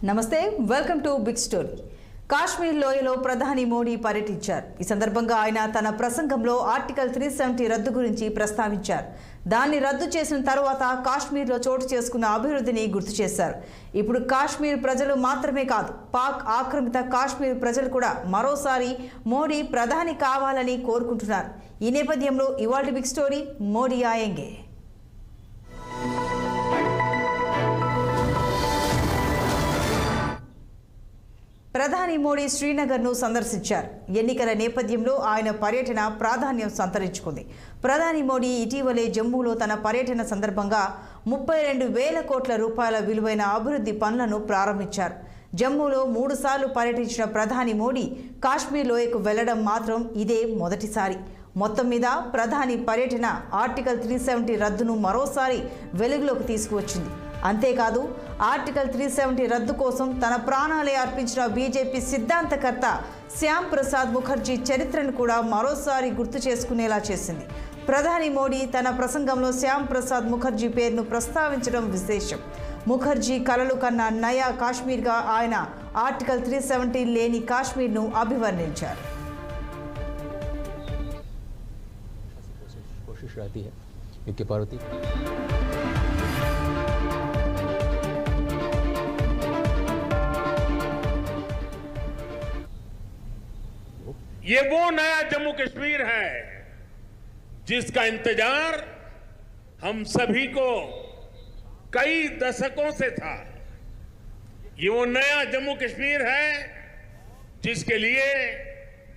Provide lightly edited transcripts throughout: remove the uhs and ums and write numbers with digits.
నమస్తే welcome to big story. Kashmir లోయలో ప్రధాని మోడీ పర్యటించారు. ఈ సందర్భంగా ఆయన తన ప్రసంగంలో ఆర్టికల్ 370 రద్దు గురించి ప్రస్తావించారు. దాన్ని రద్దు చేసిన తర్వాత కాశ్మీర్లో చోటు చేసుకున్న అభివృద్ధిని గుర్తు చేశారు. ఇప్పుడు కాశ్మీర్ ప్రజలు మాత్రమే కాదు, పాక్ ఆక్రమిత కాశ్మీర్ ప్రజలు కూడా మరోసారి మోడీ ప్రధాని కావాలని కోరుకుంటున్నారు. ఈ నేపథ్యంలో ఇవాల్టి బిగ్ స్టోరీ మోడీ ఆయేంగే. ప్రధాని మోడీ శ్రీనగర్ను సందర్శించారు. ఎన్నికల నేపథ్యంలో ఆయన పర్యటన ప్రాధాన్యం సంతరించుకుంది. ప్రధాని మోడీ ఇటీవలే జమ్మూలో తన పర్యటన సందర్భంగా 32,000 కోట్ల రూపాయల విలువైన అభివృద్ధి పనులను ప్రారంభించారు. జమ్మూలో 3 సార్లు పర్యటించిన ప్రధాని మోడీ కాశ్మీర్ లోయకు వెళ్లడం మాత్రం ఇదే మొదటిసారి. మొత్తం మీద ప్రధాని పర్యటన ఆర్టికల్ 370 రద్దును మరోసారి వెలుగులోకి తీసుకువచ్చింది. అంతేకాదు, ఆర్టికల్ 370 రద్దు కోసం తన ప్రాణాలే అర్పించిన బీజేపీ సిద్ధాంతకర్త శ్యామ్ ప్రసాద్ ముఖర్జీ చరిత్రను కూడా మరోసారి గుర్తు చేసుకునేలా చేసింది. ప్రధాని మోడీ తన ప్రసంగంలో శ్యామ్ ప్రసాద్ ముఖర్జీ పేరును ప్రస్తావించడం విశేషం. ముఖర్జీ కలలు కన్న నయా కాశ్మీర్గా ఆయన ఆర్టికల్ 370 లేని కాశ్మీర్ను అభివర్ణించారు. ये वो नया जम्मू कश्मीर है जिसका इंतजार हम सभी को कई दशकों से था। ये वो नया जम्मू कश्मीर है जिसके लिए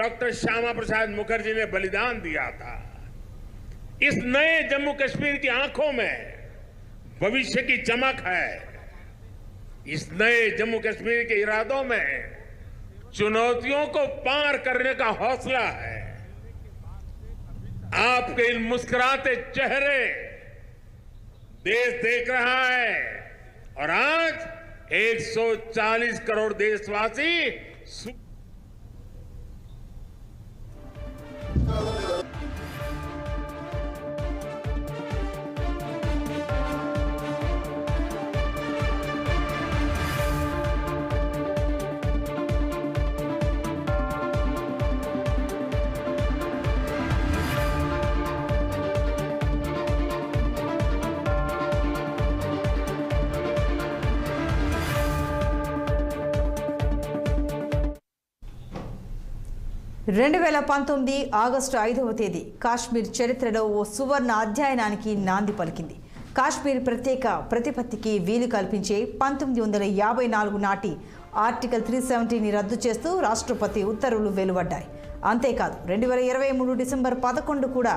डॉक्टर श्यामा प्रसाद मुखर्जी ने बलिदान दिया था। इस नए जम्मू कश्मीर की आंखों में भविष्य की चमक है। इस नए जम्मू कश्मीर के इरादों में चुनौतियों को पार करने का हौसला है। आपके इन मुस्कुराते चेहरे देश देख रहा है और आज 140 करोड़ देशवासी ఆగస్టు 5వ తేదీ కాశ్మీర్ చరిత్రలో ఓ సువర్ణ అధ్యాయానికి నాంది పలికింది. కాశ్మీర్ ప్రత్యేక ప్రతిపత్తికి వీలు కల్పించే 1954 నాటి ఆర్టికల్ 370ని రద్దు చేస్తూ రాష్ట్రపతి ఉత్తర్వులు వెలువడ్డాయి. అంతేకాదు, 2023 డిసెంబర్ 11 కూడా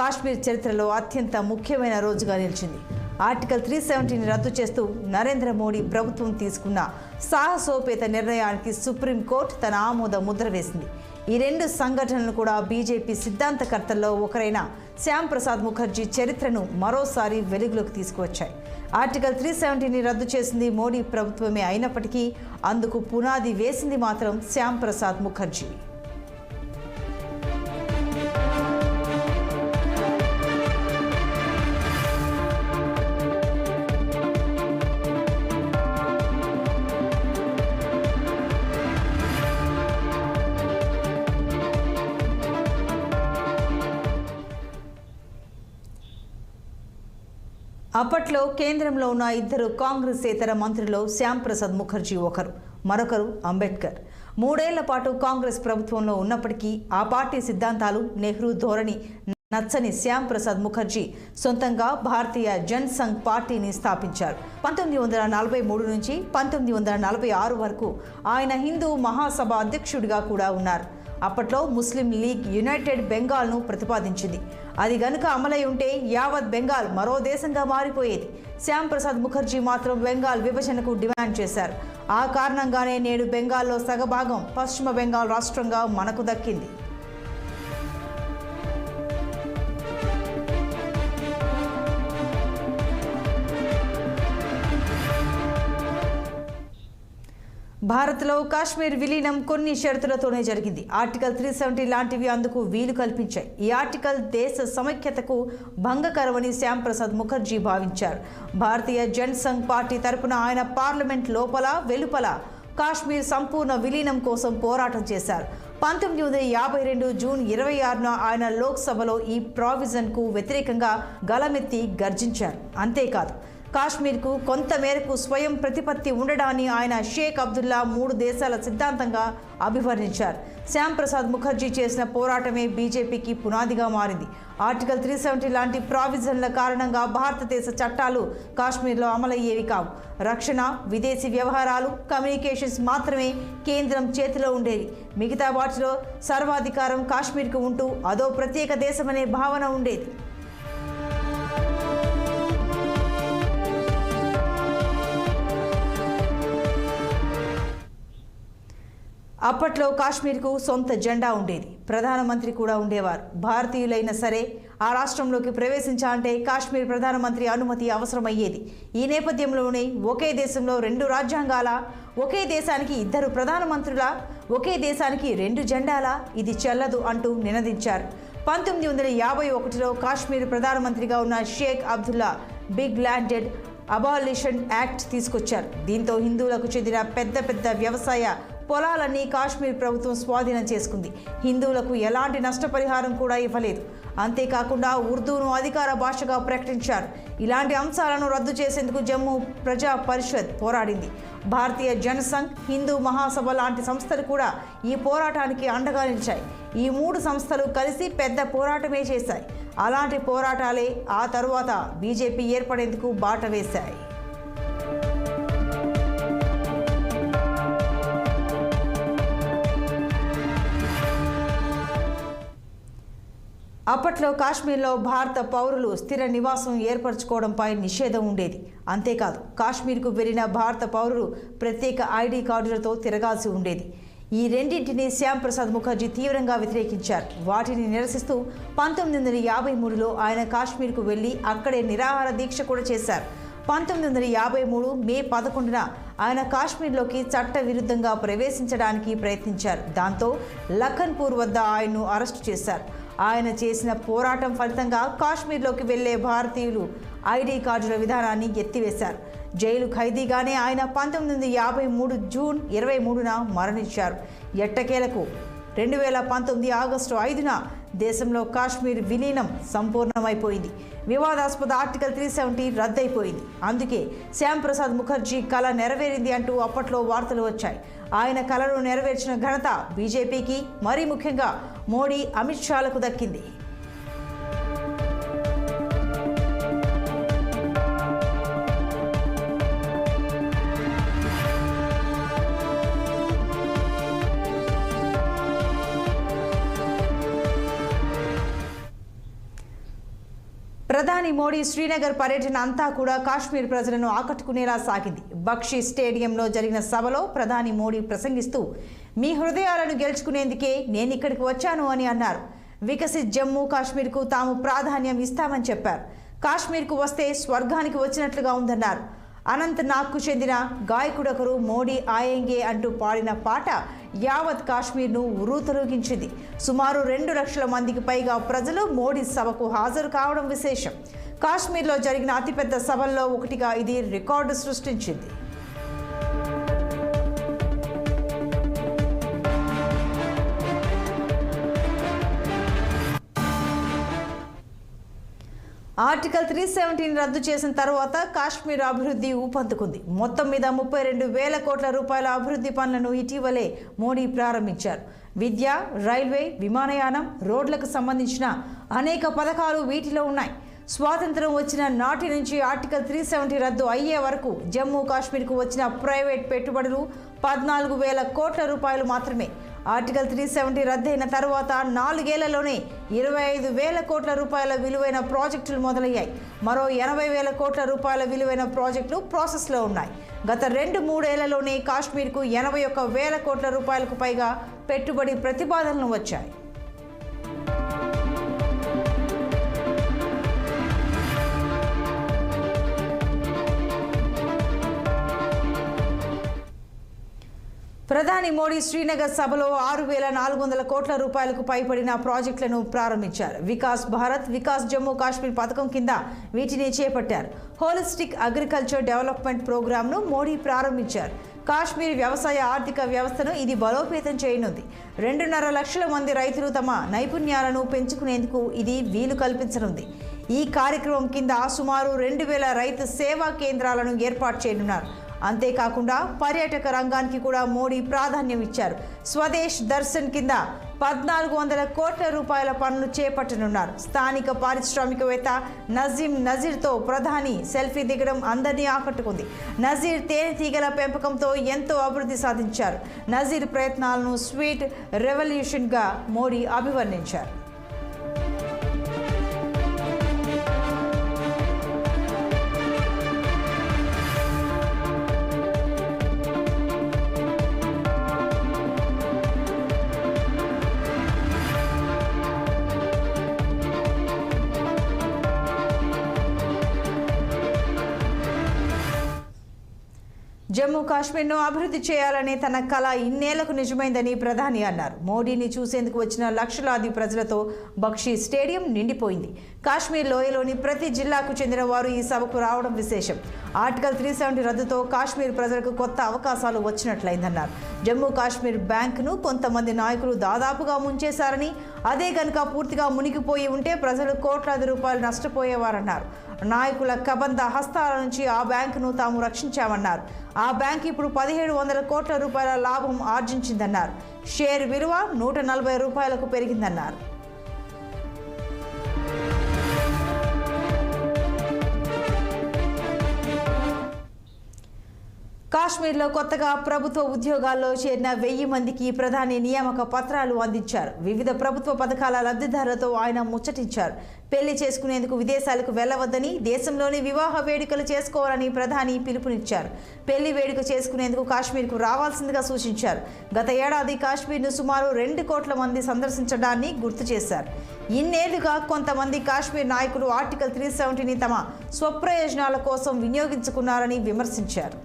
కాశ్మీర్ చరిత్రలో అత్యంత ముఖ్యమైన రోజుగా నిలిచింది. ఆర్టికల్ 370ని రద్దు చేస్తూ నరేంద్ర మోడీ ప్రభుత్వం తీసుకున్న సాహసోపేత నిర్ణయానికి సుప్రీంకోర్టు తన ఆమోద ముద్ర వేసింది. ఈ 2 సంఘటనలు కూడా బీజేపీ సిద్ధాంతకర్తల్లో ఒకరైన శ్యామ్ ప్రసాద్ ముఖర్జీ చరిత్రను మరోసారి వెలుగులోకి తీసుకువచ్చాయి. ఆర్టికల్ 370ని రద్దు చేసింది మోడీ ప్రభుత్వమే అయినప్పటికీ అందుకు పునాది వేసింది మాత్రం శ్యామ్ ప్రసాద్ ముఖర్జీ. అప్పట్లో కేంద్రంలో ఉన్న 2 కాంగ్రెసేతర మంత్రుల్లో శ్యామ్ ప్రసాద్ ముఖర్జీ ఒకరు, మరొకరు అంబేద్కర్. 3 ఏళ్ల పాటు కాంగ్రెస్ ప్రభుత్వంలో ఉన్నప్పటికీ ఆ పార్టీ సిద్ధాంతాలు, నెహ్రూ ధోరణి నచ్చని శ్యామ్ ప్రసాద్ ముఖర్జీ సొంతంగా భారతీయ జన్ సంఘ్ పార్టీని స్థాపించారు. 1943 నుంచి 1946 వరకు ఆయన హిందూ మహాసభ అధ్యక్షుడిగా కూడా ఉన్నారు. అప్పట్లో ముస్లిం లీగ్ యునైటెడ్ బెంగాల్ను ప్రతిపాదించింది. అది గనుక అమలై ఉంటే యావత్ బెంగాల్ మరో దేశంగా మారిపోయేది. శ్యామ్ ప్రసాద్ ముఖర్జీ మాత్రం బెంగాల్ విభజనకు డిమాండ్ చేశారు. ఆ కారణంగానే నేడు బెంగాల్లో సగభాగం పశ్చిమ బెంగాల్ రాష్ట్రంగా మనకు దక్కింది. భారత్లో కాశ్మీర్ విలీనం కొన్ని షరతులతోనే జరిగింది. ఆర్టికల్ 370 లాంటివి అందుకు వీలు కల్పించాయి. ఈ ఆర్టికల్ దేశ సమైక్యతకు భంగకరమని శ్యామ్ ప్రసాద్ ముఖర్జీ భావించారు. భారతీయ జనసంఘ్ పార్టీ తరపున ఆయన పార్లమెంట్ లోపల వెలుపల కాశ్మీర్ సంపూర్ణ విలీనం కోసం పోరాటం చేశారు. 1952 జూన్ 26న ఆయన లోక్సభలో ఈ ప్రావిజన్కు వ్యతిరేకంగా గలమెత్తి గర్జించారు. అంతేకాదు, కాశ్మీర్కు కొంత మేరకు స్వయం ప్రతిపత్తి ఉండడాన్ని ఆయన షేక్ అబ్దుల్లా 3 దేశాల సిద్ధాంతంగా అభివర్ణించారు. శ్యామ్ ప్రసాద్ ముఖర్జీ చేసిన పోరాటమే బీజేపీకి పునాదిగా మారింది. ఆర్టికల్ 370 లాంటి ప్రావిజన్ల కారణంగా భారతదేశ చట్టాలు కాశ్మీర్లో అమలయ్యేవి కావు. రక్షణ, విదేశీ వ్యవహారాలు, కమ్యూనికేషన్స్ మాత్రమే కేంద్రం చేతిలో ఉండేవి. మిగతా వాటిలో సర్వాధికారం కాశ్మీర్కు ఉంటూ అదో ప్రత్యేక దేశమనే భావన ఉండేది. అప్పట్లో కాశ్మీర్కు సొంత జెండా ఉండేది. ప్రధానమంత్రి కూడా ఉండేవారు. భారతీయులైనా సరే ఆ రాష్ట్రంలోకి ప్రవేశించాలంటే కాశ్మీర్ ప్రధానమంత్రి అనుమతి అవసరమయ్యేది. ఈ నేపథ్యంలోనే ఒకే దేశంలో 2 రాజ్యాంగాల, ఒకే దేశానికి 2 ప్రధానమంత్రుల, ఒకే దేశానికి 2 జెండాల, ఇది చెల్లదు అంటూ నినదించారు. 1951లో కాశ్మీర్ ప్రధానమంత్రిగా ఉన్న Sheikh Abdullah big landed abolition act తీసుకొచ్చారు. దీంతో హిందువులకు చెందిన పెద్ద వ్యవసాయ పొలాలన్నీ కాశ్మీర్ ప్రభుత్వం స్వాధీనం చేసుకుంది. హిందువులకు ఎలాంటి నష్టపరిహారం కూడా ఇవ్వలేదు. అంతేకాకుండా ఉర్దూను అధికార భాషగా ప్రకటించారు. ఇలాంటి అంశాలను రద్దు చేసేందుకు జమ్మూ ప్రజా పరిషత్ పోరాడింది. భారతీయ జనసంఘ్, హిందూ మహాసభ లాంటి సంస్థలు కూడా ఈ పోరాటానికి అండగా నిలిచాయి. ఈ 3 సంస్థలు కలిసి పెద్ద పోరాటమే చేశాయి. అలాంటి పోరాటాలే ఆ తరువాత బీజేపీ ఏర్పడేందుకు బాట వేశాయి. అప్పట్లో కాశ్మీర్లో భారత పౌరులు స్థిర నివాసం ఏర్పరచుకోవడంపై నిషేధం ఉండేది. అంతేకాదు, కాశ్మీర్కు వెళ్లిన భారత పౌరులు ప్రత్యేక ఐడి కార్డులతో తిరగాల్సి ఉండేది. ఈ రెండింటిని శ్యామ్ ప్రసాద్ ముఖర్జీ తీవ్రంగా వ్యతిరేకించారు. వాటిని నిరసిస్తూ 1953లో ఆయన కాశ్మీర్కు వెళ్లి అక్కడే నిరాహార దీక్ష కూడా చేశారు. 1953 మే 11న ఆయన కాశ్మీర్లోకి చట్ట విరుద్ధంగా ప్రవేశించడానికి ప్రయత్నించారు. దాంతో లఖన్పూర్ వద్ద ఆయన్ను అరెస్టు చేశారు. ఆయన చేసిన పోరాటం ఫలితంగా కాశ్మీర్లోకి వెళ్లే భారతీయులు ఐడి కార్డుల విధానాన్ని ఎత్తివేశారు. జైలు ఖైదీగానే ఆయన 1953 జూన్ 23న మరణించారు. ఎట్టకేలకు 2019 ఆగస్టు 5న దేశంలో కాశ్మీర్ విలీనం సంపూర్ణమైపోయింది. వివాదాస్పద ఆర్టికల్ 370 రద్దయిపోయింది. అందుకే శ్యామ్ ప్రసాద్ ముఖర్జీ కళ నెరవేరింది అంటూ అప్పట్లో వార్తలు వచ్చాయి. ఆయన కళను నెరవేర్చిన ఘనత బీజేపీకి, మరీ ముఖ్యంగా మోడీ, అమిత్ షాలకు దక్కింది. ప్రధాని మోడీ శ్రీనగర్ పర్యటన అంతా కూడా కాశ్మీర్ ప్రజలను ఆకట్టుకునేలా సాగింది. బక్షీ స్టేడియంలో జరిగిన సభలో ప్రధాని మోడీ ప్రసంగిస్తూ, మీ హృదయాలను గెలుచుకునేందుకే నేను ఇక్కడికి వచ్చాను అని అన్నారు. వికసిత్ జమ్మూ కాశ్మీర్కు తాము ప్రాధాన్యం ఇస్తామని చెప్పారు. కాశ్మీర్కు వస్తే స్వర్గానికి వచ్చినట్లుగా ఉందన్నారు. అనంతనాగ్కు చెందిన గాయకుడొకరు మోడీ ఆయేంగే అంటూ పాడిన పాట యావత్ కాశ్మీర్ను ఉర్రూతలూగించింది. సుమారు 2 లక్షల మందికి పైగా ప్రజలు మోడీ సభకు హాజరు కావడం విశేషం. కాశ్మీర్లో జరిగిన అతిపెద్ద సభల్లో ఒకటిగా ఇది రికార్డు సృష్టించింది. ఆర్టికల్ 370 రద్దు చేసిన తర్వాత కాశ్మీర్ అభివృద్ధి ఊపందుకుంది. మొత్తం మీద 32,000 కోట్ల రూపాయల అభివృద్ధి పనులను ఇటీవలే మోడీ ప్రారంభించారు. విద్య, రైల్వే, విమానయానం, రోడ్లకు సంబంధించిన అనేక పథకాలు వీటిలో ఉన్నాయి. స్వాతంత్రం వచ్చిన నాటి నుంచి ఆర్టికల్ 370 రద్దు అయ్యే వరకు జమ్మూ కాశ్మీర్కు వచ్చిన ప్రైవేట్ పెట్టుబడులు 14,000 కోట్ల రూపాయలు మాత్రమే. ఆర్టికల్ 370 రద్దయిన తర్వాత 4 ఏళ్లలోనే 25,000 కోట్ల రూపాయల విలువైన ప్రాజెక్టులు మొదలయ్యాయి. మరో 80,000 కోట్ల రూపాయల విలువైన ప్రాజెక్టులు ప్రాసెస్లో ఉన్నాయి. గత 2-3 ఏళ్లలోనే కాశ్మీర్కు 81,000 కోట్ల రూపాయలకు పైగా పెట్టుబడి ప్రతిపాదనలు వచ్చాయి. ప్రధాని మోడీ శ్రీనగర్ సభలో 6,400 కోట్ల రూపాయలకు పైబడిన ప్రాజెక్టులను ప్రారంభించారు. వికాస్ భారత్, వికాస్ జమ్మూ కాశ్మీర్ పథకం కింద వీటిని చేపట్టారు. హోలిస్టిక్ అగ్రికల్చర్ డెవలప్మెంట్ ప్రోగ్రామ్ను మోడీ ప్రారంభించారు. కాశ్మీర్ వ్యవసాయ ఆర్థిక వ్యవస్థను ఇది బలోపేతం చేయనుంది. 2.5 లక్షల మంది రైతులు తమ నైపుణ్యాలను పెంచుకునేందుకు ఇది వీలు కల్పించనుంది. ఈ కార్యక్రమం కింద సుమారు 2,000 రైతు సేవా కేంద్రాలను ఏర్పాటు చేయనున్నారు. అంతేకాకుండా పర్యాటక రంగానికి కూడా మోడీ ప్రాధాన్యం ఇచ్చారు. స్వదేశ్ దర్శన్ కింద 1,400 కోట్ల రూపాయల పనులు చేపట్టనున్నారు. స్థానిక పారిశ్రామికవేత్త నజీం నజీర్తో ప్రధాని సెల్ఫీ దిగడం అందరినీ ఆకట్టుకుంది. నజీర్ తేనెటీగల పెంపకంతో ఎంతో అభివృద్ధి సాధించారు. నజీర్ ప్రయత్నాలను స్వీట్ రెవల్యూషన్గా మోడీ అభివర్ణించారు. జమ్మూ కాశ్మీర్ను అభివృద్ధి చేయాలనే తన కల ఇన్నేళ్లకు నిజమైందని ప్రధాని అన్నారు. మోడీని చూసేందుకు వచ్చిన లక్షలాది ప్రజలతో బక్షీ స్టేడియం నిండిపోయింది. కాశ్మీర్ లోయలోని ప్రతి జిల్లాకు చెందిన వారు ఈ సభకు రావడం విశేషం. ఆర్టికల్ 370 రద్దుతో కాశ్మీర్ ప్రజలకు కొత్త అవకాశాలు వచ్చినట్లయిందన్నారు. జమ్మూ కాశ్మీర్ బ్యాంకును కొంతమంది నాయకులు దాదాపుగా ముంచేశారని, అదే కనుక పూర్తిగా మునిగిపోయి ఉంటే ప్రజలు కోట్లాది రూపాయలు నష్టపోయేవారన్నారు. నాయకుల కబంధ హస్తాల నుంచి ఆ బ్యాంకును తాము రక్షించామన్నారు. ఆ బ్యాంక్ ఇప్పుడు 1,700 కోట్ల రూపాయల లాభం ఆర్జించిందన్నారు. షేర్ విలువ 140 రూపాయలకు పెరిగిందన్నారు. కాశ్మీర్లో కొత్తగా ప్రభుత్వ ఉద్యోగాల్లో చేరిన 1000 మందికి ప్రధాని నియామక పత్రాలు అందించారు. వివిధ ప్రభుత్వ పథకాల లబ్ధిదారులతో ఆయన ముచ్చటించారు. పెళ్లి చేసుకునేందుకు విదేశాలకు వెళ్లవద్దని, దేశంలోని వివాహ వేడుకలు చేసుకోవాలని ప్రధాని పిలుపునిచ్చారు. పెళ్లి వేడుక చేసుకునేందుకు కాశ్మీర్కు రావాల్సిందిగా సూచించారు. గత ఏడాది కాశ్మీర్ను సుమారు 2 కోట్ల మంది సందర్శించడాన్ని గుర్తు చేశారు. ఇన్నేళ్లుగా కొంతమంది కాశ్మీర్ నాయకులు ఆర్టికల్ 370ని తమ స్వప్రయోజనాల కోసం వినియోగించుకున్నారని విమర్శించారు.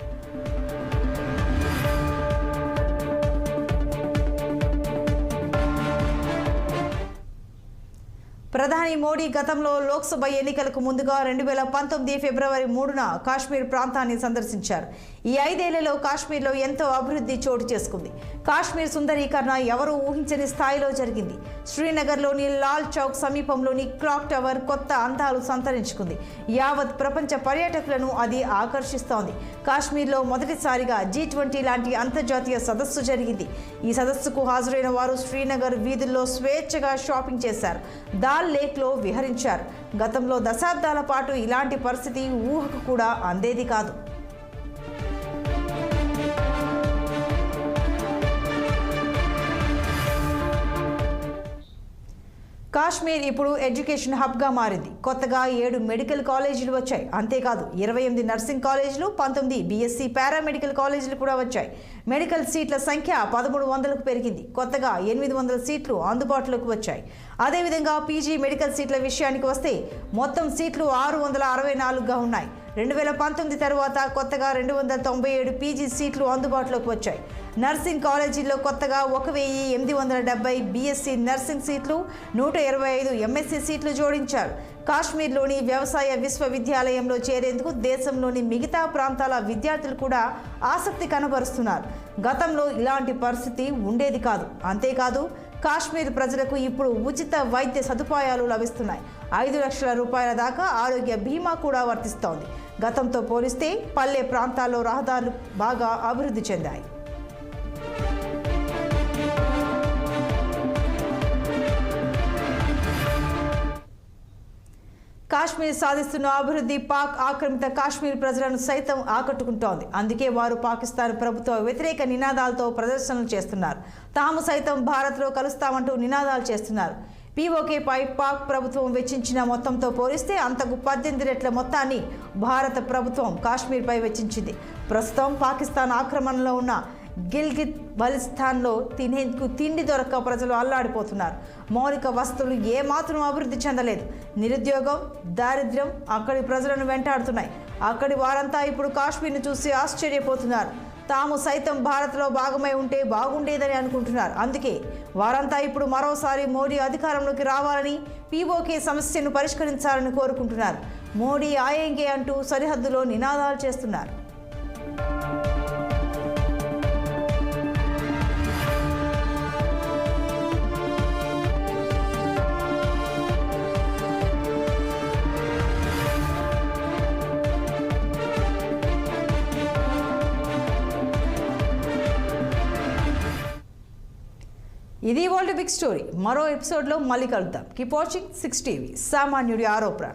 ప్రధాని మోడీ గతంలో లోక్సభ ఎన్నికలకు ముందుగా 2019 ఫిబ్రవరి 3న కాశ్మీర్ ప్రాంతాన్ని సందర్శించారు. ఈ 5 ఏళ్లలో కాశ్మీర్లో ఎంతో అభివృద్ధి చోటు చేసుకుంది. కాశ్మీర్ సుందరీకరణ ఎవరూ ఊహించని స్థాయిలో జరిగింది. శ్రీనగర్లోని లాల్ చౌక్ సమీపంలోని క్లాక్ టవర్ కొత్త అందాలు సంతరించుకుంది. యావత్ ప్రపంచ పర్యాటకులను అది ఆకర్షిస్తోంది. కాశ్మీర్లో మొదటిసారిగా G20 లాంటి అంతర్జాతీయ సదస్సు జరిగింది. ఈ సదస్సుకు హాజరైన వారు శ్రీనగర్ వీధుల్లో స్వేచ్ఛగా షాపింగ్ చేశారు. దాల్ లేక్లో విహరించారు. గతంలో దశాబ్దాల పాటు ఇలాంటి పరిస్థితి ఊహకు కూడా అందేది కాదు. కాశ్మీర్ ఇప్పుడు ఎడ్యుకేషన్ హబ్గా మారింది. కొత్తగా 7 మెడికల్ కాలేజీలు వచ్చాయి. అంతేకాదు 28 నర్సింగ్ కాలేజీలు, 19 BSc పారామెడికల్ కాలేజీలు కూడా వచ్చాయి. మెడికల్ సీట్ల సంఖ్య 1300కు పెరిగింది. కొత్తగా 800 సీట్లు అందుబాటులోకి వచ్చాయి. అదేవిధంగా పీజీ మెడికల్ సీట్ల విషయానికి వస్తే మొత్తం సీట్లు 664గా ఉన్నాయి. 2019 తర్వాత కొత్తగా 297 పీజీ సీట్లు అందుబాటులోకి వచ్చాయి. నర్సింగ్ కాలేజీల్లో కొత్తగా 1,870 BSc నర్సింగ్ సీట్లు, 125 MSc సీట్లు జోడించారు. కాశ్మీర్లోని వ్యవసాయ విశ్వవిద్యాలయంలో చేరేందుకు దేశంలోని మిగతా ప్రాంతాల విద్యార్థులు కూడా ఆసక్తి కనబరుస్తున్నారు. గతంలో ఇలాంటి పరిస్థితి ఉండేది కాదు. అంతేకాదు కాశ్మీర్ ప్రజలకు ఇప్పుడు ఉచిత వైద్య సదుపాయాలు లభిస్తున్నాయి. 5 లక్షల రూపాయల దాకా ఆరోగ్య బీమా కూడా వర్తిస్తోంది. గతంతో పోలిస్తే పల్లె ప్రాంతాల్లో రహదారులు బాగా అభివృద్ధి చెందాయి. కాశ్మీర్ సాధిస్తున్న అభివృద్ధి పాక్ ఆక్రమిత కాశ్మీర్ ప్రజలను సైతం ఆకట్టుకుంటోంది. అందుకే వారు పాకిస్తాన్ ప్రభుత్వ వ్యతిరేక నినాదాలతో ప్రదర్శనలు చేస్తున్నారు. తాము సైతం భారత్లో కలుస్తామంటూ నినాదాలు చేస్తున్నారు. POKపై పాక్ ప్రభుత్వం వెచ్చించిన మొత్తంతో పోలిస్తే అంతకు 18 రెట్ల మొత్తాన్ని భారత ప్రభుత్వం కాశ్మీర్పై వెచ్చించింది. ప్రస్తుతం పాకిస్తాన్ ఆక్రమణలో ఉన్న గిల్గిత్ బల్టిస్తాన్లో తినేందుకు తిండి దొరక్క ప్రజలు అల్లాడిపోతున్నారు. మౌలిక వసతులు ఏమాత్రం అభివృద్ధి చెందలేదు. నిరుద్యోగం, దారిద్ర్యం అక్కడి ప్రజలను వెంటాడుతున్నాయి. అక్కడి వారంతా ఇప్పుడు కాశ్మీర్ను చూసి ఆశ్చర్యపోతున్నారు. తాము సైతం భారత్లో భాగమై ఉంటే బాగుండేదని అనుకుంటున్నారు. అందుకే వారంతా ఇప్పుడు మరోసారి మోడీ అధికారంలోకి రావాలని, పీఓకే సమస్యను పరిష్కరించాలని కోరుకుంటున్నారు. మోడీ ఆయేంగే అంటూ సరిహద్దులో నినాదాలు చేస్తున్నారు. ఇది వరల్డ్ బిగ్ స్టోరీ. మరో ఎపిసోడ్లో మళ్ళీ కలుద్దాం. Keep watching 6 TV. సామాన్యుడి ఆరోపణ.